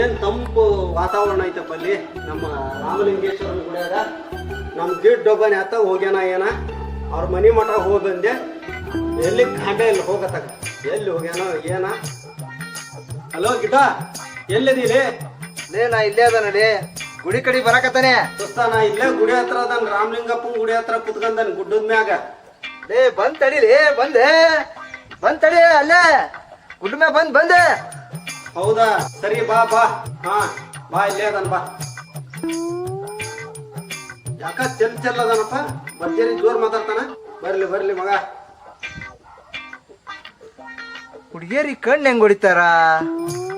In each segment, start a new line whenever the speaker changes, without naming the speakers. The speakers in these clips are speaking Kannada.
ಏನ್ ತಂಪು ವಾತಾವರಣ ಐತಪ್ಪ ಅಲ್ಲಿ ನಮ್ಮ ರಾಮಲಿಂಗೇಶ್ವರನ ಗುಡಿಯಾಗ. ನಮ್ಮ ಗಿಡ್ ಒಬ್ಬನೇ ಆತ ಹೋಗ್ಯಾನ ಏನ ಅವ್ರ ಮನೆ ಮಠ ಹೋಗಿ ಬಂದೆ. ಎಲ್ಲಿ ಕಾಂಡೆ ಇಲ್ಲಿ ಹೋಗತ್ತಾಗ ಎಲ್ಲಿ ಹೋಗ್ಯಾನ ಏನ. ಹಲೋ ಗಿಡ ಎಲ್ಲಿದ್ದೀರಿ?
ನಾ ಇಲ್ಲೇ ಅದ ನಡಿ, ಗುಡಿ ಕಡೆ ಬರಾಕತ್ತಾನೆ.
ದೋಸ್ತ ನಾ ಇಲ್ಲೇ ಗುಡಿ ಹತ್ರ ಅದಾನ, ರಾಮಲಿಂಗಪ್ಪನ ಗುಡಿ ಹತ್ರ ಕುತ್ಕೊಂಡಾನ ಗುಡ್ಡದ ಮ್ಯಾಗ.
ಬಂದ್ ತಡಿಲಿ, ಬಂದ್ ತಡಿ, ಅಲ್ಲೇ ಗುಡ್ಡ ಮ್ಯಾಗ ಬಂದೆ.
ಹೌದಾ ಸರಿ ಬಾ ಬಾ. ಹಾ ಬಾ ಇಲ್ಲೇ ಅದಾನ ಬಾ. ಯಾಕ ಚೆಲ್ ಅದಾನಪ್ಪ, ಬರ್ಜರಿ ಜೋರ್ ಮಾತಾಡ್ತಾನ. ಬರ್ಲಿ ಮಗ.
ಹುಡುಗಿಯರಿ ಕಣ್ಣು ಹೆಂಗ್ ಹೊಡಿತಾರ?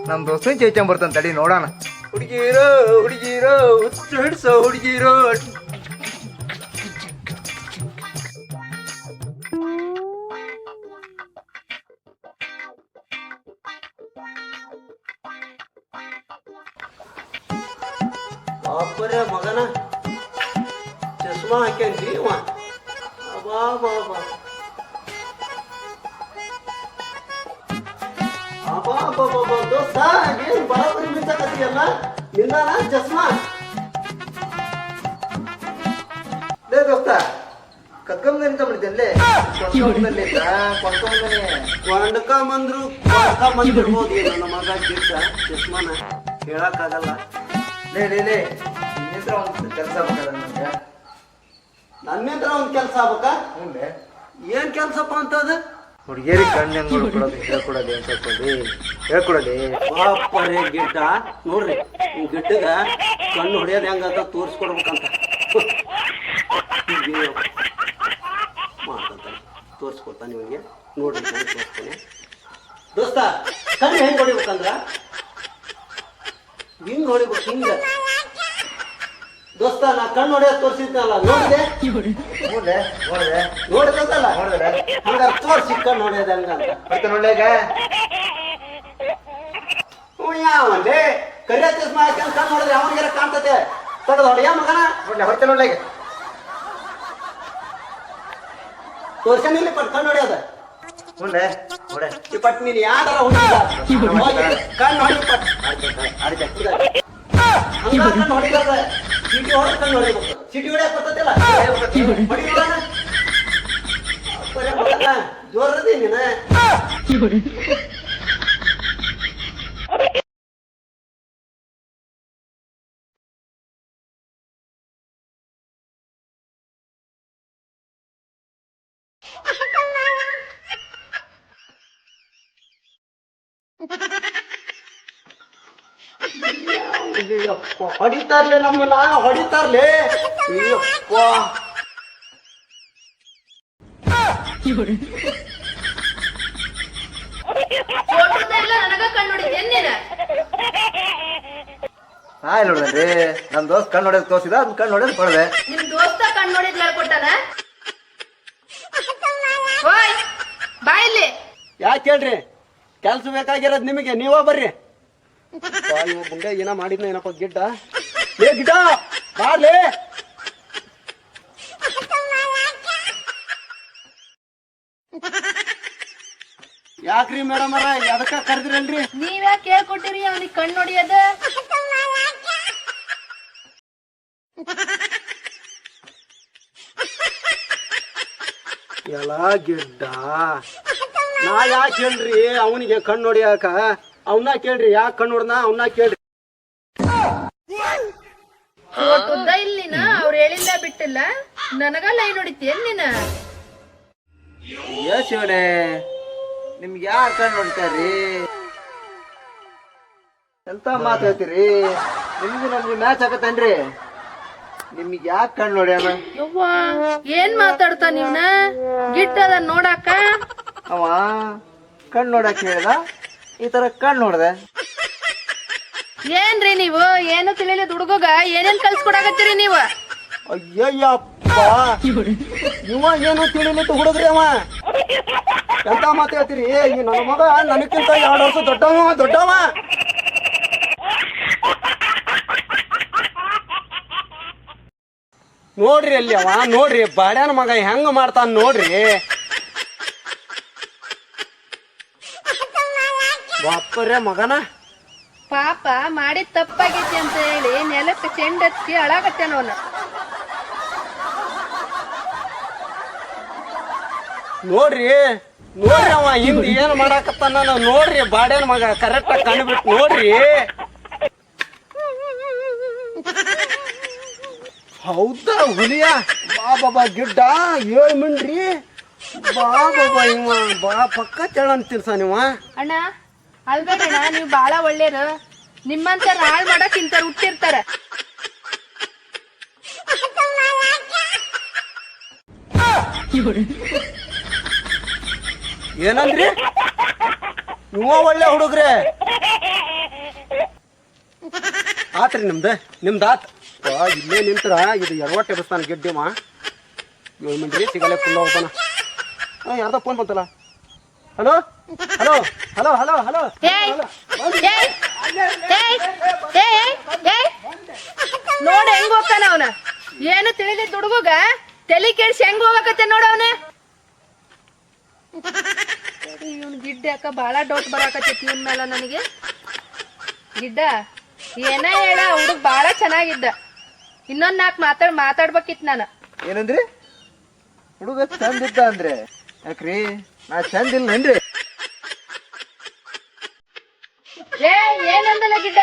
ನಮ್ ದೋಸ್ತನ್ ಚೇಚನ್ ಬರ್ತಾನ, ತಡಿ ನೋಡೋಣ. ಹುಡುಗಿರೋ ಹುಚ್ಚು ಹಿಡ್ಸೋ ಹುಡುಗಿರೋ.
ಬಾಪರೆ ಮಗನ ಚಸ್ಮಾ ಹಾಕ್ಯಾನ್ರಿ ಅವ. ಅಬಾ ದೋಸ್ತ ಏನ್ ಬರಾಬರಿ ಮಿಂಚಾಕತ್ತಿಯಲ್ಲ, ನಿಂದಾನ ಚಸ್ಮಾ?
ದೋಸ್ತ ಕತ್ಕೊಂಡ್ ನಿಂತ್ಕೊಂಡ್ಬಿಡ್ತೇನೆ,
ಕೊಂಡ್ಕೊಂಬಂದ್ರು ನನ್ನ ಮಗ ಗಿಡ್ಡ ಚಸ್ಮಾನ ಹೇಳಕ್ಕಾಗಲ್ಲ.
ಕೆಲಸ ನನ್ಗೆ.
ನನ್ನಿಂದ್ರ ಒಂದ್ ಕೆಲ್ಸ ಆಗ್ಬೇಕಾ? ಏನ್ ಕೆಲ್ಸಪ್ಪ ಅಂತದ?
ಹುಡುಗಿಯರಿ ಕಣ್ಣು ಹೆಂಗ್ ನೋಡ್ಕೊಡೋದು ಹೇಳ್ಕೊಡಲಿ.
ಬಾಪರೆ ಗಿಡ್ಡ ನೋಡ್ರಿ, ಈ ಗಿಡ್ಡಗ ಕಣ್ಣು ಹೊಡೆಯೋದು ಹೆಂಗಂತ ತೋರಿಸ್ಕೊಡ್ಬೇಕಂತ ತೋರಿಸ್ಕೊಡ್ತಾನೆ ನಿಮಗೆ. ನೋಡ್ರಿ ತೋರಿಸ್ತಾನೆ. ದೋಸ್ತ ಕಣ್ಣು ಹೆಂಗ್ ಹೊಡಿಬೇಕಂದ್ರ ಹಿಂಗ್ ಹೊಡಿಬೇಕು, ಹಿಂಗ. ದೋಸ್ತ ನಾ ಕಣ್ಣು ಹೊಡೆಯೋದು ತೋರಿಸಿದ್ನಲ್ಲ, ನೋಡಿದಂತಲ್ಲ ಹಂಗ ತೋರಿಸಿ ಕಣ್ಣು ಹೊಡೆಯೋದು ಹಂಗಂತ
ನೋಡ್ಲೇಗ.
ಯಾವನ್ರಿ ಕರಿಯ ಚಸ್ಮಾ ಹಾಕ್ಯಂಡ್ ಕಣ್ಣು ಹೊಡೆದ್ರೆ ಅವನಿಗೆಲ್ಲ ಕಾಣ್ತತೆ. ತಡದ ಹೊಡೆಯ ಮಗನ
ಹೊಡಿತ ನೋಡ್ಲೇಗ.
ತೋರ್ಸನ್ ಇಲ್ಲಿ ಪಟ್ ಕಣ್ಣು ಹೊಡೆಯೋದ. ಈ ಪಟ್ ನೀನ್ ಯಾವ್ದಾರ ಕಣ್ಣು ಹೊಡಿ ಪಟ್ ಹಂಗ ಕಣ್ಣು ಹೊಡಿಲಾರ್ದ ಸಿಟಿ ಹೊಡೆದ್ ಕಣ್ಣು ಹೊಡಿಬೇಕು. ಸಿಟಿ ಹೊಡ್ಯಾಕ ಬರ್ತತಿಲ್ಲ, ಜೋರದಿ ನೀನ. ಹೊಡಿತಾರ್ಲೆ ನಮ್ಮನ್ನ, ಹೊಡಿತಾರ್ಲೆ. ಅಯ್ಯಪ್ಪ
ನೋಡ್ರಿ, ನಮ್ ದೋಸ್ತ್ ಕಣ್ಣು ಹೊಡೆದ್ ತೋರಿಸಿದ, ಅದ್ ಕಣ್ಣು ಹೊಡೆದ್ ಕೊಡದೆ.
ನಿಮ್ ದೋಸ್ತ ಕಣ್ಣು ಹೊಡೆದ್ ಹೇಳ್ಕೊಟ್ಟಾನ? ಬಾ ಇಲ್ಲಿ.
ಯಾಕೆ ಹೇಳ್ರಿ, ಕೆಲ್ಸ ಬೇಕಾಗಿರೋದ್ ನಿಮಗೆ, ನೀವ ಬರ್ರಿ. ಇವ ಮುಂದೆ ಏನ ಮಾಡಿದ್ನ ಏನಪ್ಪ ಗಿಡ್ಡ. ಗಿಡ್ಡ ಬಾರ್ಲಿ. ಯಾಕ್ರಿ ಮೇಡಮ್ ಅರ ಅದಕ್ಕ ಕರೆದ್ರಲ್ರಿ?
ನೀವ್ಯಾಕೆ ಹೇಳ್ಕೊಟ್ಟಿರಿ ಅವನಿಗೆ ಕಣ್ಣು ಹೊಡಿಯೋದ?
ಎಲ್ಲ ಗಿಡ್ಡ ನಾ ಯಾಕೆ ಹೇಳ್ರಿ ಅವನಿಗೆ ಕಣ್ಣು ಹೊಡಿಯಾಕ? ಅವನ್ನ ಕೇಳ್ರಿ, ಯಾಕೆ ಕಣ್ಣು ಹೊಡ್ದ ಅವನ್ನ ಕೇಳ್ರಿ.
ಇಲ್ಲಿನ ಅವ್ರು ಹೇಳಿಲ್ಲ ಬಿಟ್ಟಿಲ್ಲ, ನನಗ ಲೈನ್ ಹೊಡಿತೀಯನ್ ನೀನ?
ಶಿವನೇ, ನಿಮ್ಗೆ ಯಾರು ಕಣ್ಣು ಹೊಡಿತಾರ್ರಿ? ಎಂತ ಮಾತು ಹೇಳ್ತೀರಿ? ನಿಮ್ಗೆ ನಮ್ಗೆ ಮ್ಯಾಚ್ ಆಗತ್ತೇನ್ರಿ? ನಿಮ್ಗೆ ಯಾಕೆ ಕಣ್ಣು ಹೊಡ್ಯಾನ?
ಏನ್ ಮಾತಾಡ್ತಾ ನೀವ್ನ? ಗಿಟ್ಟದ ನೋಡಾಕ
ಅವ ಕಣ್ಣು ನೋಡಕ್ ಹೇಳಿದ, ಈ ತರ ಕಣ್ಣು ನೋಡ್ದೆ.
ಏನ್ರಿ ನೀವು ಏನು ತಿಳಿಲಿ ಹುಡುಗಗ ಏನೇನ್ ಕಲ್ಸ್ಕೊಡಾಕತ್ತೀರಿ ನೀವು?
ಅಯ್ಯಯ್ಯಪ್ಪ, ಇವ ಏನು ತಿಳಿಲಿತ್ತು ಹುಡುಗ್ರಿ. ಅವ ಎಂತ ಮಾತು ಹೇಳ್ತೀರಿ? ಈ ನನ್ನ ಮಗ ನನಕ್ಕಿಂತ 2 ವರ್ಷ ದೊಡ್ಡವ. ನೋಡ್ರಿ ಅಲ್ಲಿ ಅವ, ನೋಡ್ರಿ ಬಾಡ್ಯಾನ ಮಗ ಹೆಂಗ ಮಾಡ್ತಾನ ನೋಡ್ರಿ. ಬಾಪರೆ ಮಗನ
ಪಾಪ ಮಾಡಿದ ತಪ್ಪಾಗೈತಿ ಅಂತ ಹೇಳಿ ನೆಲಕ್ಕೆ ಚೆಂಡ್ ಹಚ್ಚಿ ಅಳಾಗತ್ತೇನ ಅವನ.
ನೋಡ್ರಿ ನೋಡ್ರಿ ಅವ ಹಿಂದ್ ಏನ್ ಮಾಡಾಕತ್ತಾನ ನಾವ್ ನೋಡ್ರಿ ಬಾಡ್ಯಾನ ಮಗ ಕರೆಕ್ಟ್ ಆಗಿ ಕಂಡ್ಬಿಟ್ಟು ನೋಡ್ರಿ. ಹೌದಾ ಹುಲಿಯ ಬಾಬಾ ಗಿಡ್ಡ 7 ಮಿಂಡ್ರಿ ಬಾಬಾ ಇವ ಬಾ ಪಕ್ಕ ಚಳ ಅಂತೀರ್ಸ ನೀವ.
ಅಣ್ಣ ಅಲ್ಬೇಡಣ್ಣ, ನೀವು ಬಾಳ ಒಳ್ಳೇರು. ನಿಮ್ಮಂತ ಹಾಳ್ ಮಾಡಕ್ ಇಂಥವ್ರು ಹುಟ್ಟಿರ್ತಾರ.
ಏನಂದ್ರಿ ನೀವ ಒಳ್ಳೆ ಹುಡುಗ್ರೆ ಆತ್ರಿ ನಿಮ್ದು ಆತ್. ಇಲ್ಲೇ ನಿಂತ್ರ ಇದು ಎಡವಟ್ಟೆ ಎಬ್ಬಿಸ್ತಾನ ಗೆಡ್ಡಿಮ. 7 ಮಿಂಡ್ರಿ ಸಿಗಲೆ ಫುಲ್ ಹೋಗ್ತಾನ. ಯಾರ್ದೋ ಫೋನ್ ಬಂತಲ್ಲ. Hello hello hello hello hello
ನೋಡ ಹೆಂಗ್ ಹೋಗ್ತಾನ ಅವನ. ಏನು ತಿಳಿದಿದ್ದ ಹುಡುಗ ತಲೆ ಕೆಡ್ಸಿ ಹೆಂಗ್ ಹೋಗಕತ್ತೆ ನೋಡ ಅವನ. ಇವನ್ ಗಿಡ್ಡ ಯಾಕ ಬಾಳ ಡೌಟ್ ಬರಾಕತ್ತೈತಿ ಇವನ್ ಮೇಲೆ ನನಗೆ. ಗಿಡ್ಡ ಏನ ಹೇಳ, ಹುಡುಗ ಬಾಳ ಚೆನ್ನಾಗಿದ್ದ. ಇನ್ನೊಂದ್ 4 ಮಾತಾಡ್ಬೇಕಿತ್ ನಾನು.
ಏನಂದ್ರಿ? ಹುಡುಗ ಚಂದ ಇದ್ದ ಅಂದ್ರೆ ಯಾಕ್ರಿ ನಾ ಚಂದ ಇಲ್ಲೇನ್ರಿ?
ಏನಂದಲ್ಲ ಗಿಡ್ಡ?